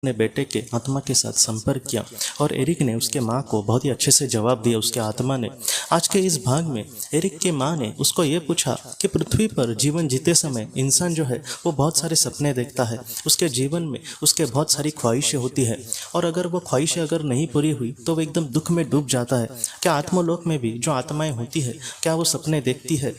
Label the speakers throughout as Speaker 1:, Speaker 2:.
Speaker 1: ने बेटे के आत्मा के साथ संपर्क किया और एरिक ने उसके माँ को बहुत ही अच्छे से जवाब दिया। उसके आत्मा ने आज के इस भाग में एरिक के माँ ने उसको ये पूछा कि पृथ्वी पर जीवन जीते समय इंसान जो है वो बहुत सारे सपने देखता है, उसके जीवन में उसके बहुत सारी ख्वाहिशें होती है और अगर वो ख्वाहिशें अगर नहीं पूरी हुई तो वो एकदम दुख में डूब जाता है। क्या आत्मलोक में भी जो आत्माएं होती है क्या वो सपने देखती है,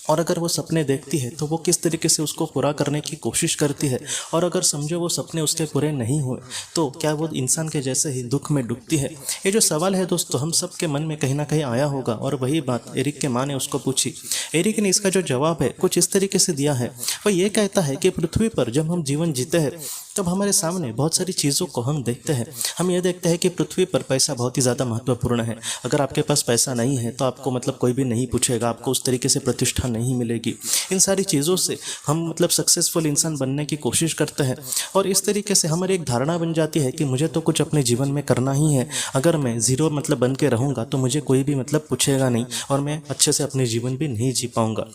Speaker 1: और अगर वो सपने देखती है तो वो किस तरीके से उसको पूरा करने की कोशिश करती है, और अगर समझो वो सपने उसके पूरे नहीं हुए तो क्या वो इंसान के जैसे ही दुख में डूबती है। ये जो सवाल है दोस्तों हम सब के मन में कहीं ना कहीं आया होगा और वही बात एरिक के माँ ने उसको पूछी। एरिक ने इसका जो जवाब है कुछ इस तरीके से दिया है। वो ये कहता है कि पृथ्वी पर जब हम जीवन जीते हैं तब हमारे सामने बहुत सारी चीज़ों को हम देखते हैं। हम ये देखते हैं कि पृथ्वी पर पैसा बहुत ही ज़्यादा महत्वपूर्ण है। अगर आपके पास पैसा नहीं है तो आपको कोई भी नहीं पूछेगा, आपको उस तरीके से प्रतिष्ठा नहीं मिलेगी। इन सारी चीज़ों से हम सक्सेसफुल इंसान बनने की कोशिश करते हैं और इस तरीके से हमारी एक धारणा बन जाती है कि मुझे तो कुछ अपने जीवन में करना ही है। अगर मैं ज़ीरो बन के रहूँगा तो मुझे कोई भी पूछेगा नहीं और मैं अच्छे से अपने जीवन भी नहीं जी पाऊँगा।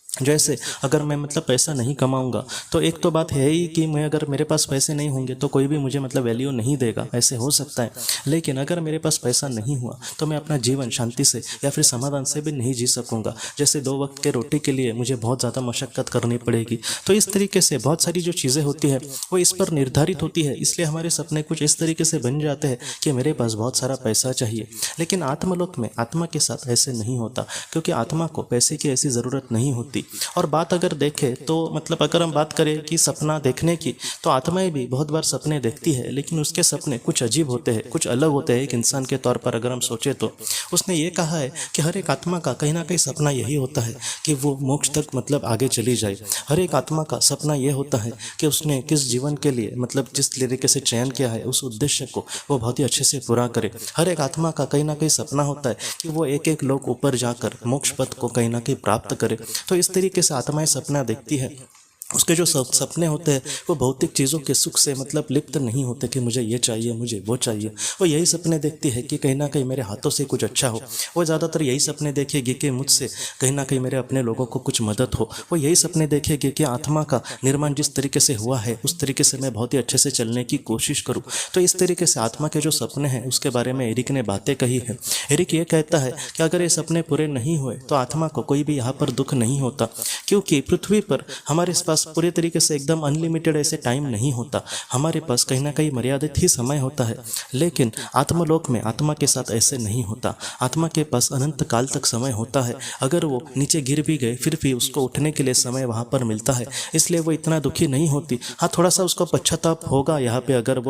Speaker 1: जैसे अगर मैं पैसा नहीं कमाऊंगा तो एक तो बात है ही कि मैं अगर मेरे पास पैसे नहीं होंगे तो कोई भी मुझे वैल्यू नहीं देगा, ऐसे हो सकता है। लेकिन अगर मेरे पास पैसा नहीं हुआ तो मैं अपना जीवन शांति से या फिर समाधान से भी नहीं जी सकूंगा। जैसे 2 वक्त के रोटी के लिए मुझे बहुत ज़्यादा मशक्क़त करनी पड़ेगी। तो इस तरीके से बहुत सारी जो चीज़ें होती है वो इस पर निर्धारित होती है, इसलिए हमारे सपने कुछ इस तरीके से बन जाते हैं कि मेरे पास बहुत सारा पैसा चाहिए। लेकिन आत्मलोक में आत्मा के साथ ऐसे नहीं होता, क्योंकि आत्मा को पैसे की ऐसी ज़रूरत नहीं होती। और बात अगर देखें तो अगर हम बात करें कि सपना देखने की, तो आत्माएं भी बहुत बार सपने देखती है, लेकिन उसके सपने कुछ अजीब होते हैं, कुछ अलग होते हैं। एक इंसान के तौर पर अगर हम सोचें तो उसने ये कहा है कि हर एक आत्मा का कहीं ना कहीं सपना यही होता है कि वो मोक्ष तक आगे चली जाए। हर एक आत्मा का सपना ये होता है कि उसने किस जीवन के लिए जिस तरीके से चयन किया है उस उद्देश्य को वो बहुत ही अच्छे से पूरा करे। हर एक आत्मा का कहीं ना कहीं सपना होता है कि वो एक एक लोग ऊपर जाकर मोक्ष पथ को कहीं ना कहीं प्राप्त करे। तो इस तरीके से आत्माएं सपना देखती है। उसके जो सपने होते हैं वो भौतिक चीज़ों के सुख से लिप्त नहीं होते कि मुझे ये चाहिए मुझे वो चाहिए। वो यही सपने देखती है कि कहीं ना कहीं मेरे हाथों से कुछ अच्छा हो। वो ज़्यादातर यही सपने देखेगी कि मुझसे कहीं ना कहीं मेरे अपने लोगों को कुछ मदद हो। वो यही सपने देखेगी कि आत्मा का निर्माण जिस तरीके से हुआ है उस तरीके से मैं बहुत ही अच्छे से चलने की कोशिश करूँ। तो इस तरीके से आत्मा के जो सपने हैं उसके बारे में एरिक ने बातें कही है। एरिक ये कहता है कि अगर ये सपने पूरे नहीं हुए तो आत्मा को कोई भी यहाँ पर दुख नहीं होता, क्योंकि पृथ्वी पर हमारे पास पूरे तरीके से एकदम अनलिमिटेड ऐसे टाइम नहीं होता। हमारे पास कहीं ना कहीं मर्यादित ही समय होता है। लेकिन आत्मलोक में आत्मा के साथ ऐसे नहीं होता। आत्मा के पास अनंत काल तक समय होता है। अगर वो नीचे गिर भी गए फिर भी उसको उठने के लिए समय वहाँ पर मिलता है, इसलिए वो इतना दुखी नहीं होती। हाँ, थोड़ा सा उसको पश्चाताप होगा यहाँ पे अगर वो